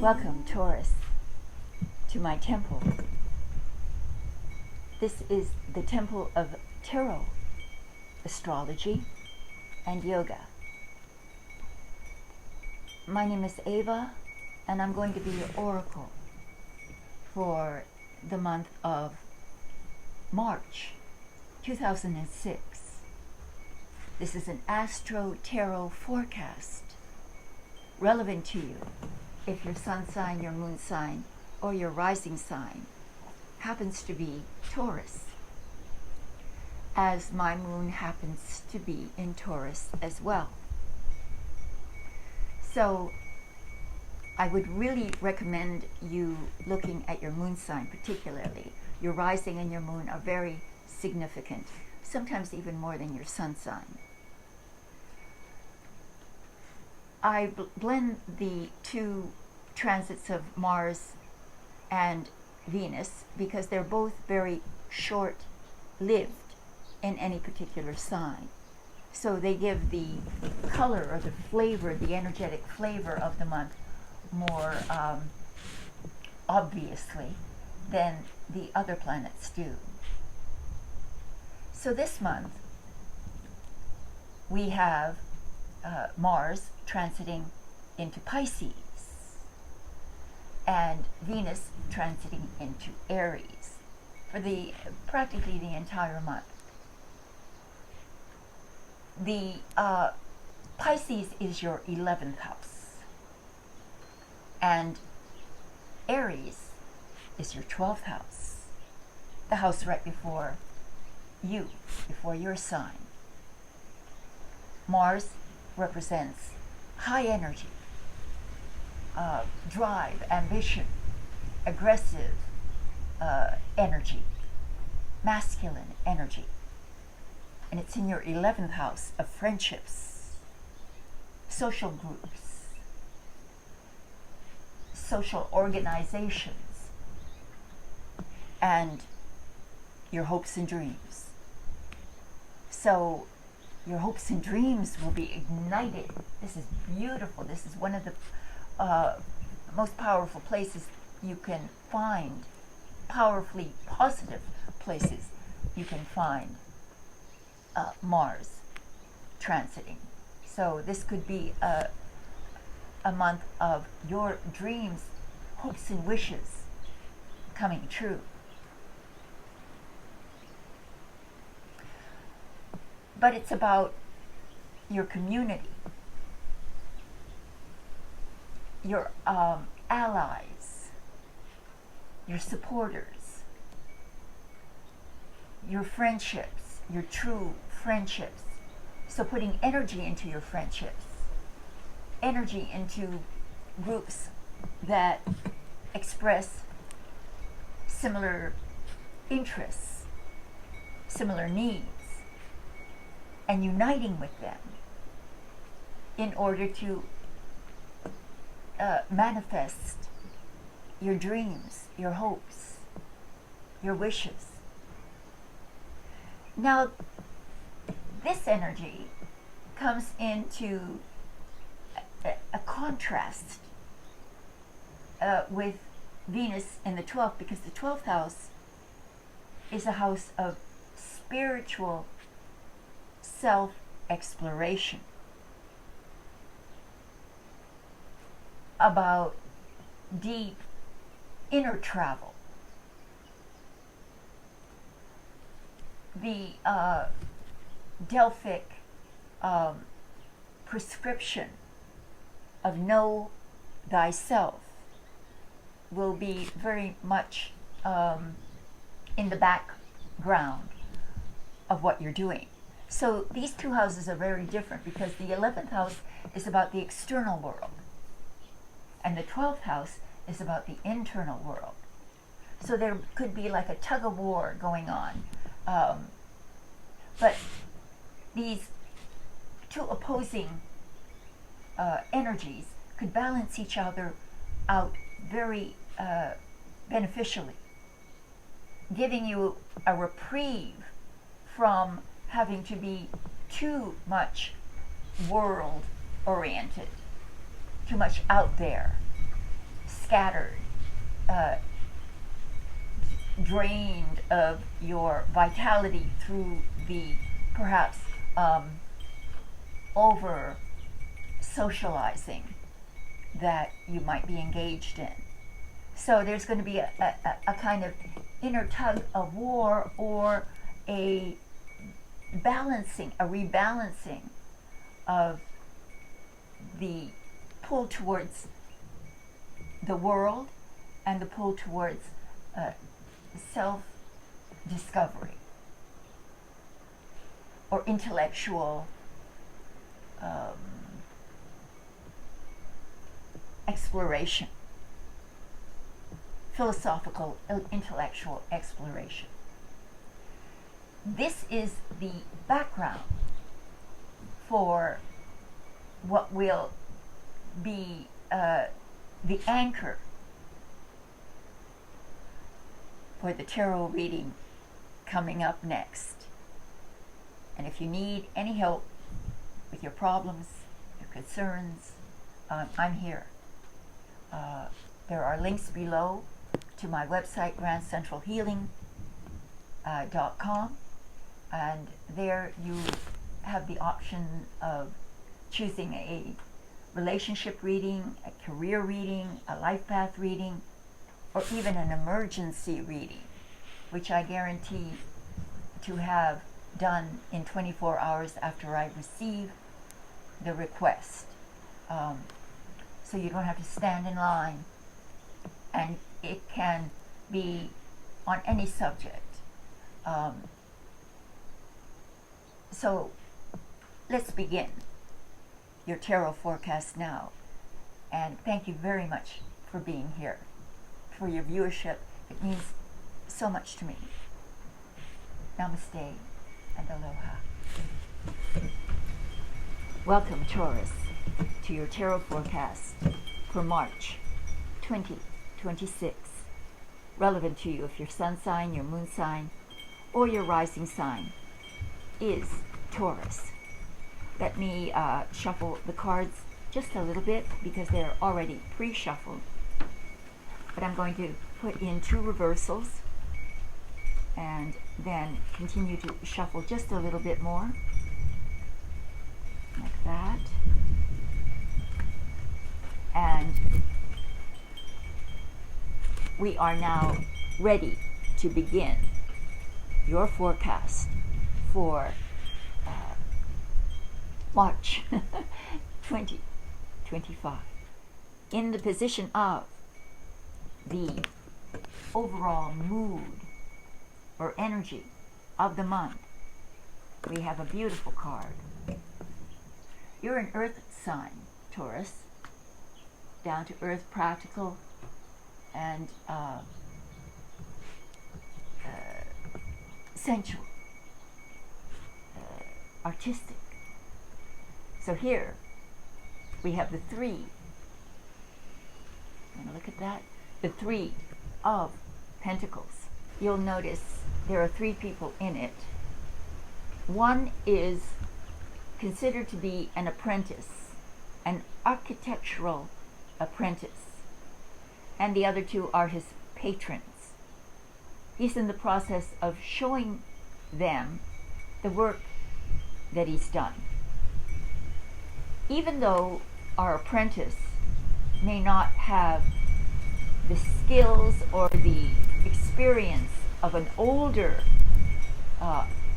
Welcome, Taurus, to my temple. This is the temple of tarot, astrology, and yoga. My name is Ava, and I'm going to be your oracle for the month of March 2006. This is an Astro tarot forecast relevant to you if your sun sign, your moon sign, or your rising sign happens to be Taurus, as my moon happens to be in Taurus as well. So I would really recommend you looking at your moon sign particularly. Your rising and your moon are very significant, sometimes even more than your sun sign. I blend the two transits of Mars and Venus because they're both very short-lived in any particular sign. So they give the color or the flavor, the energetic flavor of the month more obviously than the other planets do. So this month we have Mars transiting into Pisces and Venus transiting into Aries for practically the entire month. The Pisces is your 11th house, and Aries is your 12th house, the house right before you, before your sign. Mars represents high energy, drive, ambition, aggressive energy, masculine energy. And it's in your 11th house of friendships, social groups, social organizations, and your hopes and dreams. So your hopes and dreams will be ignited. This is beautiful. This is one of the most powerful places you can find, powerfully positive places you can find Mars transiting. So this could be a month of your dreams, hopes and wishes coming true. But it's about your community, your allies, your supporters, your friendships, your true friendships. So putting energy into your friendships, energy into groups that express similar interests, similar needs, and uniting with them in order to manifest your dreams, your hopes, your wishes. Now, this energy comes into a contrast with Venus in the 12th, because the 12th house is a house of spiritual self-exploration, about deep inner travel. The Delphic prescription of know thyself will be very much in the background of what you're doing. So these two houses are very different because the 11th house is about the external world and the 12th house is about the internal world. So there could be like a tug of war going on. But these two opposing energies could balance each other out very beneficially, giving you a reprieve from having to be too much world oriented, too much out there, scattered, drained of your vitality through the perhaps over socializing that you might be engaged in. So there's going to be a kind of inner tug of war, or a balancing, a rebalancing of the pull towards the world and the pull towards self-discovery or intellectual exploration, philosophical, intellectual exploration. This is the background for what will be the anchor for the tarot reading coming up next. And if you need any help with your problems, your concerns, I'm here. There are links below to my website, grandcentralhealing.com, and there you have the option of choosing a relationship reading, a career reading, a life path reading, or even an emergency reading, which I guarantee to have done in 24 hours after I receive the request. So you don't have to stand in line, and it can be on any subject. So let's begin your tarot forecast now, and thank you very much for being here, for your viewership. It means so much to me. Namaste and aloha. Welcome, Taurus, to your tarot forecast for March 2026. Relevant to you if your sun sign, your moon sign, or your rising sign is Taurus. Let me shuffle the cards just a little bit because they're already pre-shuffled. But I'm going to put in 2 reversals and then continue to shuffle just a little bit more, like that. And we are now ready to begin your forecast for March 2025. In the position of the overall mood or energy of the month, we have a beautiful card. You're an earth sign, Taurus, down to earth, practical, and sensual, artistic. So here we have the 3. And look at that, the 3 of Pentacles. You'll notice there are 3 people in it. One is considered to be an apprentice, an architectural apprentice, and the other 2 are his patrons. He's in the process of showing them the work that he's done. Even though our apprentice may not have the skills or the experience of an older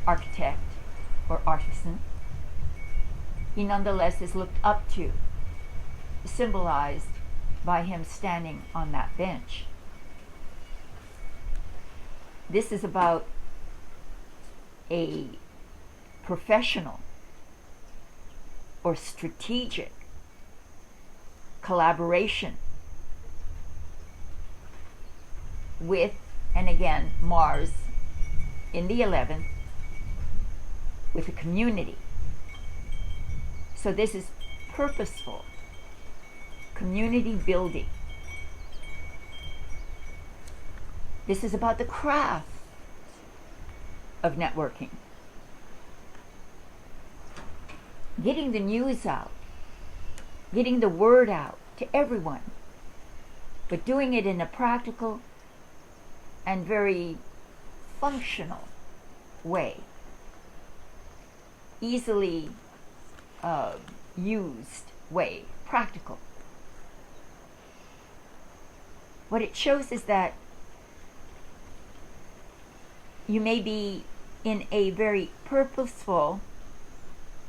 architect or artisan, he nonetheless is looked up to, symbolized by him standing on that bench. This is about a professional or strategic collaboration with, and again, Mars in the 11th, with a community. So this is purposeful community building. This is about the craft of networking. Getting the news out, getting the word out to everyone but doing it in a practical and very functional way, easily used way, practical. What it shows is that you may be in a very purposeful,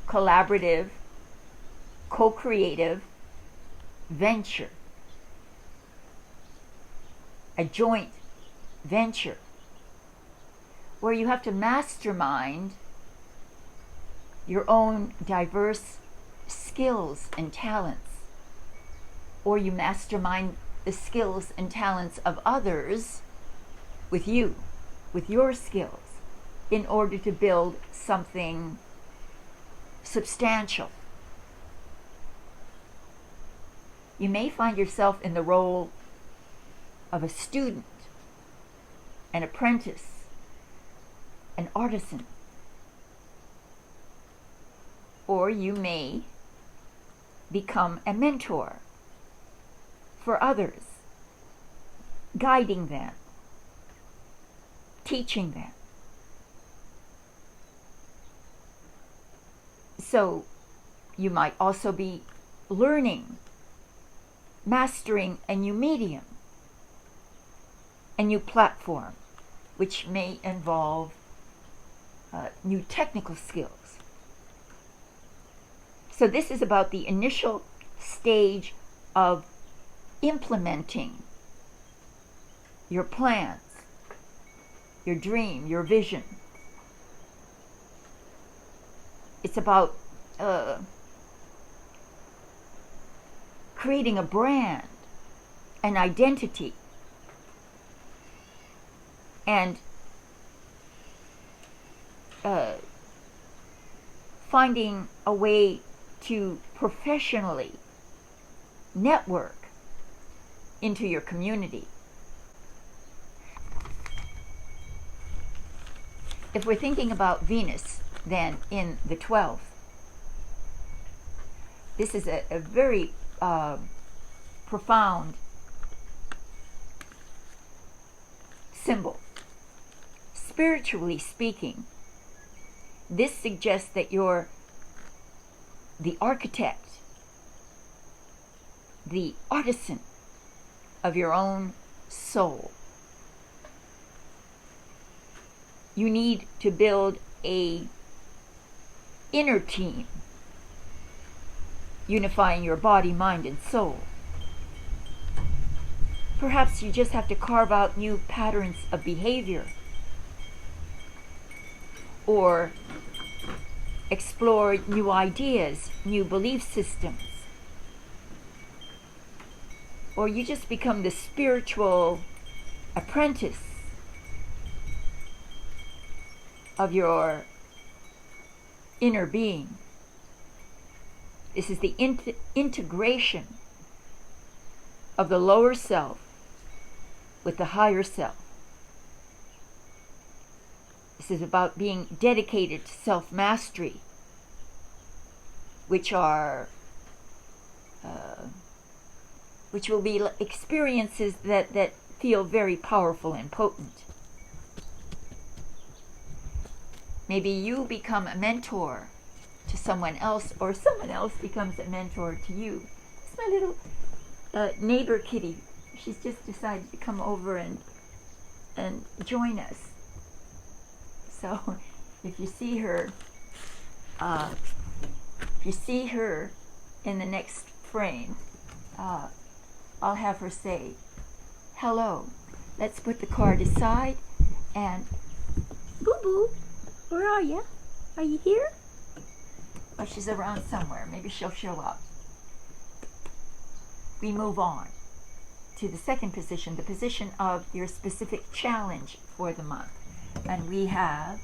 collaborative, co-creative venture, a joint venture, where you have to mastermind your own diverse skills and talents, or you mastermind the skills and talents of others with you, with your skills, in order to build something substantial. You may find yourself in the role of a student, an apprentice, an artisan, or you may become a mentor for others, guiding them, teaching them. So you might also be learning, mastering a new medium, a new platform, which may involve new technical skills. So this is about the initial stage of implementing your plans, your dream, your vision. It's about creating a brand, an identity, and finding a way to professionally network into your community. If we're thinking about Venus, then in the 12th, this is a very profound symbol. Spiritually speaking, this suggests that you're the architect, the artisan of your own soul. You need to build a inner team, unifying your body, mind, and soul. Perhaps you just have to carve out new patterns of behavior, or explore new ideas, new belief systems. Or you just become the spiritual apprentice of your inner being. This is the integration of the lower self with the higher self. This is about being dedicated to self-mastery, which will be experiences that feel very powerful and potent. Maybe you become a mentor to someone else, or someone else becomes a mentor to you. It's my little neighbor kitty. She's just decided to come over and join us. So if you see her, in the next frame, I'll have her say, "Hello, let's put the card aside, and Boo Boo, where are you? Are you here?" Well, she's around somewhere. Maybe she'll show up. We move on to the second position, the position of your specific challenge for the month. And we have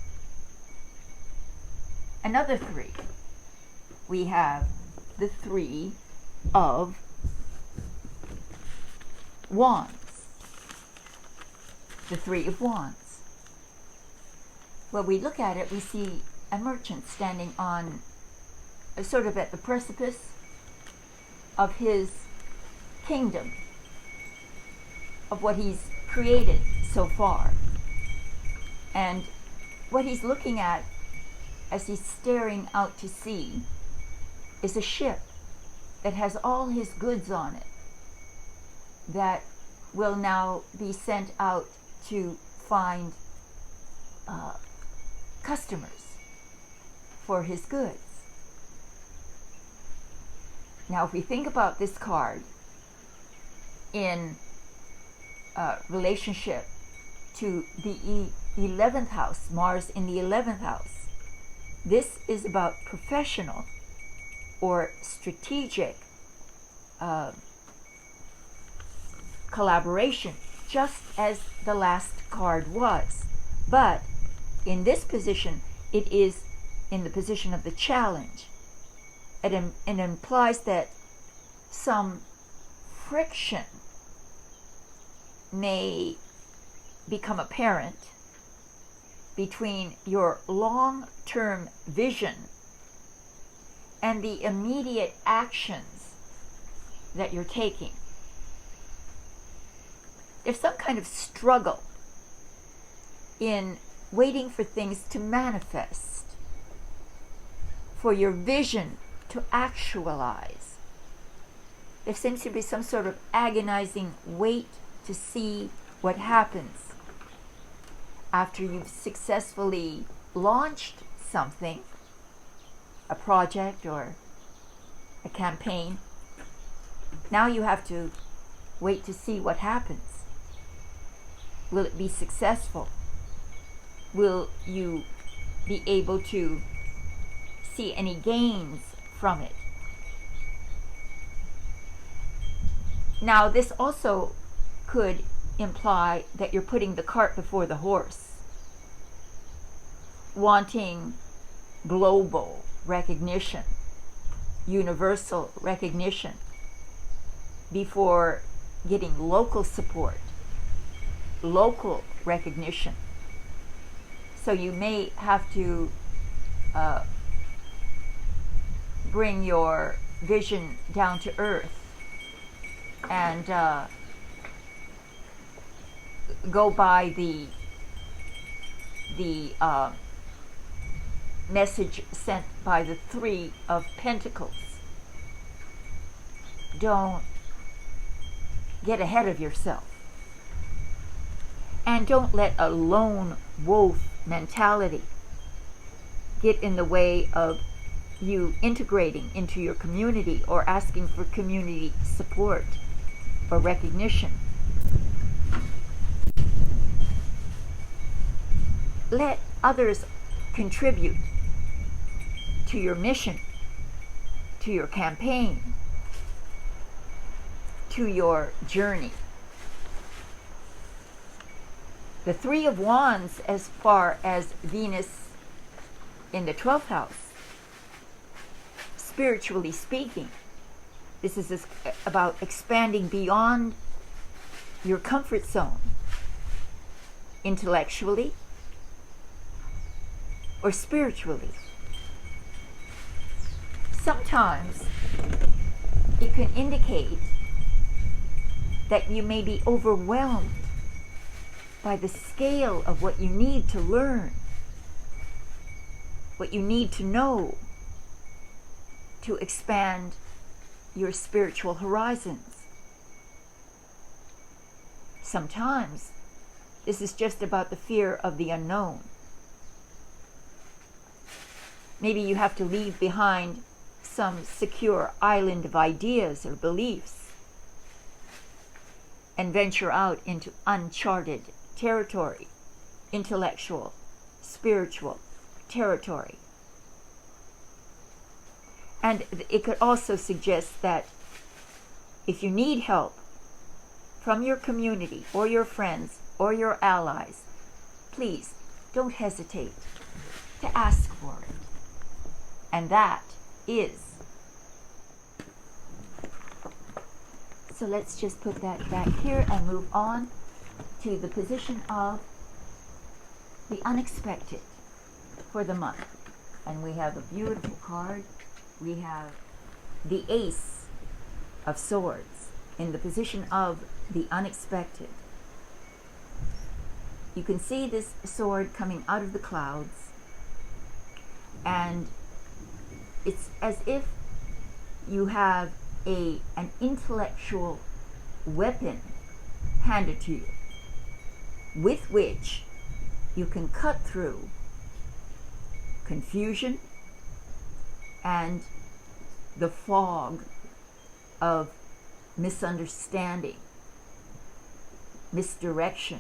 another 3. We have the 3 of Wands. The 3 of Wands. When we look at it, we see a merchant standing on, sort of at the precipice of his kingdom. of what he's created so far. And what he's looking at as he's staring out to sea is a ship that has all his goods on it that will now be sent out to find customers for his goods. Now, if we think about this card in relationship to the 11th house, Mars in the 11th house, this is about professional or strategic collaboration, just as the last card was. But in this position, it is in the position of the challenge. It implies that some friction may become apparent between your long-term vision and the immediate actions that you're taking. There's some kind of struggle in waiting for things to manifest, for your vision to actualize. There seems to be some sort of agonizing wait to see what happens after you've successfully launched something, a project or a campaign. Now you have to wait to see what happens. Will it be successful? Will you be able to see any gains from it? Now, this also could imply that you're putting the cart before the horse, wanting global recognition, universal recognition, before getting local support, local recognition. So you may have to bring your vision down to earth and go by the message sent by the 3 of Pentacles. Don't get ahead of yourself. And don't let a lone wolf mentality get in the way of you integrating into your community or asking for community support or recognition. Let others contribute to your mission, to your campaign, to your journey. The 3 of Wands, as far as Venus in the 12th house, spiritually speaking, this is about expanding beyond your comfort zone, intellectually or spiritually. Sometimes it can indicate that you may be overwhelmed by the scale of what you need to learn, what you need to know to expand your spiritual horizons. Sometimes this is just about the fear of the unknown. Maybe you have to leave behind some secure island of ideas or beliefs and venture out into uncharted territory, intellectual, spiritual territory. And it could also suggest that if you need help from your community or your friends or your allies, please don't hesitate to ask for it. And that is. So let's just put that back here and move on to the position of the unexpected for the month. And we have a beautiful card. We have the Ace of Swords. in the position of the unexpected. You can see this sword coming out of the clouds, and it's as if you have an intellectual weapon handed to you, with which you can cut through confusion and the fog of misunderstanding, misdirection,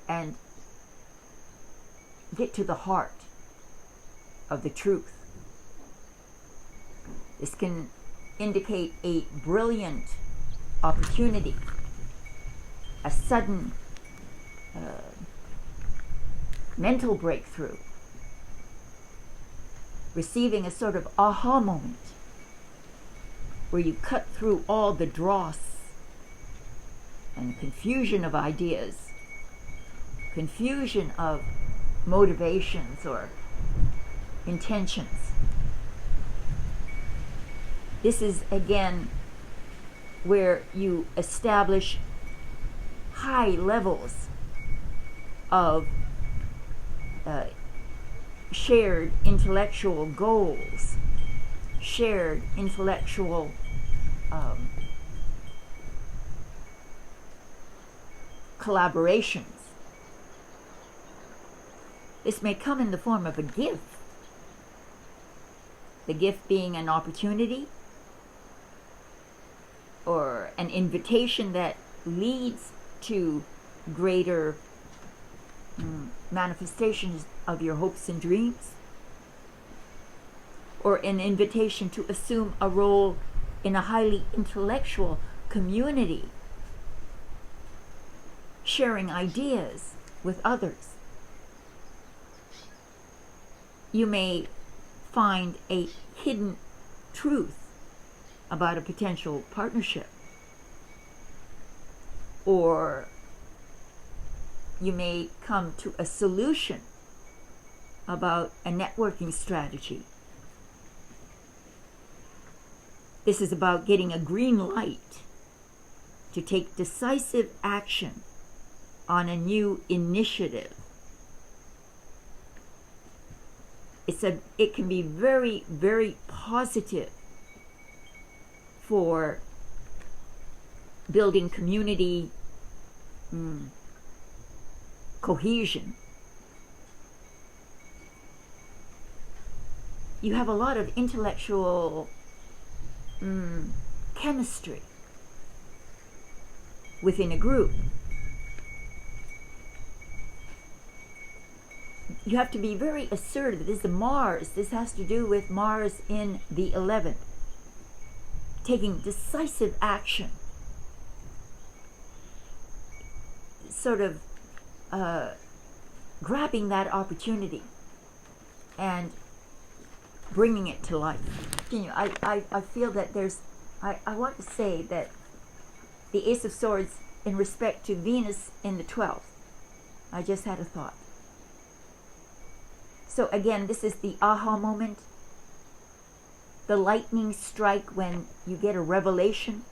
and get to the heart of the truth. This can indicate a brilliant opportunity, a sudden mental breakthrough, receiving a sort of aha moment where you cut through all the dross and confusion of ideas, confusion of motivations or intentions. This is again where you establish high levels of shared intellectual goals, shared intellectual collaborations. This may come in the form of a gift. The gift being an opportunity or an invitation that leads to greater manifestations of your hopes and dreams, or an invitation to assume a role in a highly intellectual community, sharing ideas with others. You may find a hidden truth about a potential partnership, or you may come to a solution about a networking strategy. This is about getting a green light to take decisive action on a new initiative. It can be very, very positive for building community cohesion. You have a lot of intellectual chemistry within a group. You have to be very assertive. This is Mars. This has to do with Mars in the 11th. Taking decisive action. Sort of grabbing that opportunity and bringing it to life. You know, I feel that I want to say that the Ace of Swords in respect to Venus in the 12th. I just had a thought. So again, this is the aha moment, the lightning strike when you get a revelation.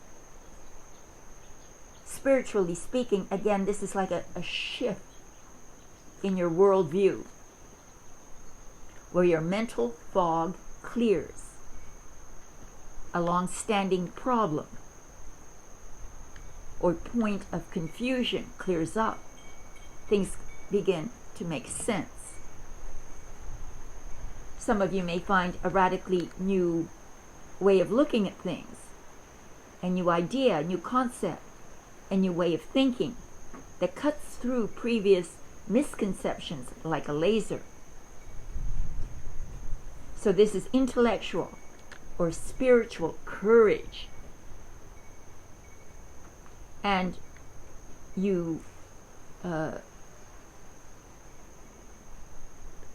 Spiritually speaking, again, this is like a shift in your worldview, where your mental fog clears, a long-standing problem or point of confusion clears up. Things begin to make sense. Some of you may find a radically new way of looking at things, a new idea, a new concept, a new way of thinking that cuts through previous misconceptions like a laser. So this is intellectual or spiritual courage. And you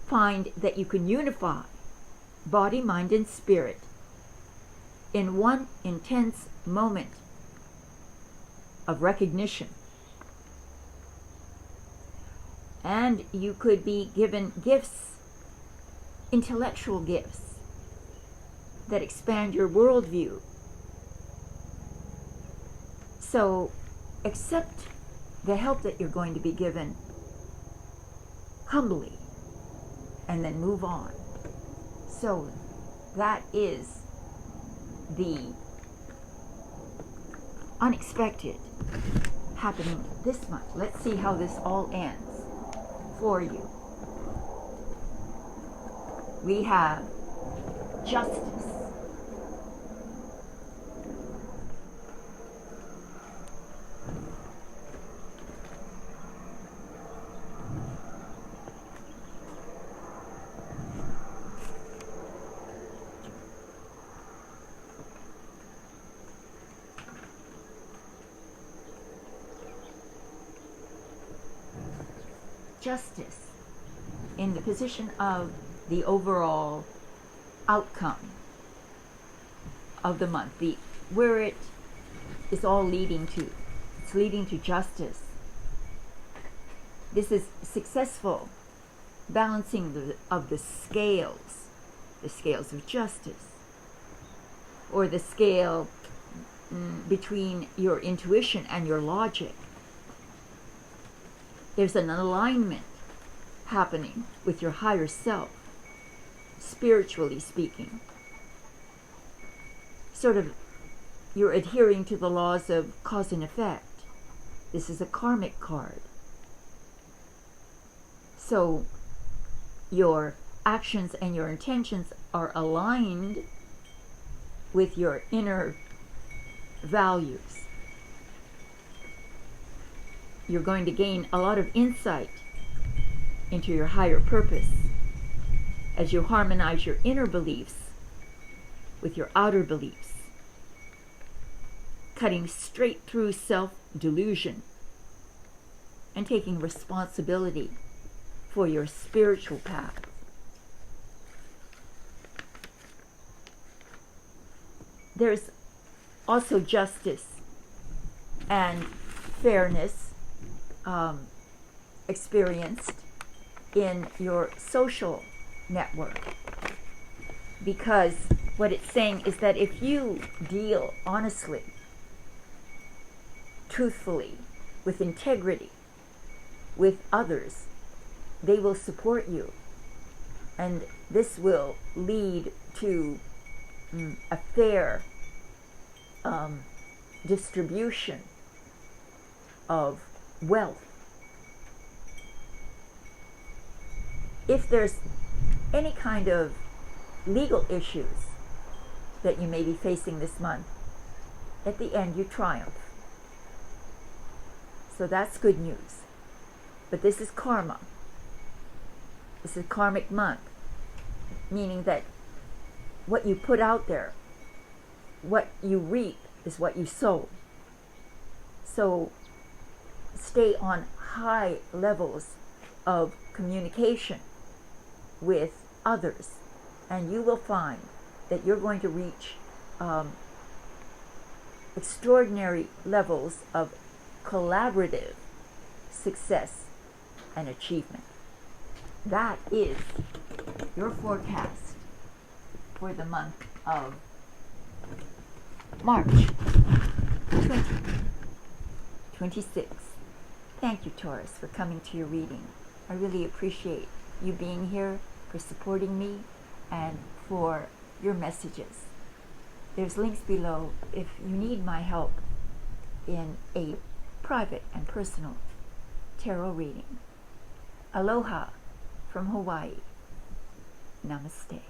find that you can unify body, mind, and spirit in one intense moment of recognition. And you could be given gifts, intellectual gifts, that expand your worldview. So accept the help that you're going to be given humbly, and then move on. So that is the unexpected happening this month. Let's see how this all ends for you. We have justice. Justice in the position of the overall outcome of the month, where it is all leading to. It's leading to justice. This is successful balancing of the scales of justice, or the scale between your intuition and your logic. There's an alignment happening with your higher self, spiritually speaking. Sort of, you're adhering to the laws of cause and effect. This is a karmic card. So your actions and your intentions are aligned with your inner values. You're going to gain a lot of insight into your higher purpose as you harmonize your inner beliefs with your outer beliefs, cutting straight through self-delusion and taking responsibility for your spiritual path. There's also justice and fairness experienced in your social network, because what it's saying is that if you deal honestly, truthfully, with integrity with others, they will support you, and this will lead to a fair distribution of wealth. If there's any kind of legal issues that you may be facing this month, at the end you triumph. So that's good news. But this is karma. This is a karmic month, meaning that what you put out there, what you reap, is what you sow. So stay on high levels of communication with others, and you will find that you're going to reach extraordinary levels of collaborative success and achievement. That is your forecast for the month of March 2026. Thank you, Taurus, for coming to your reading. I really appreciate you being here, for supporting me, and for your messages. There's links below if you need my help in a private and personal tarot reading. Aloha from Hawaii. Namaste.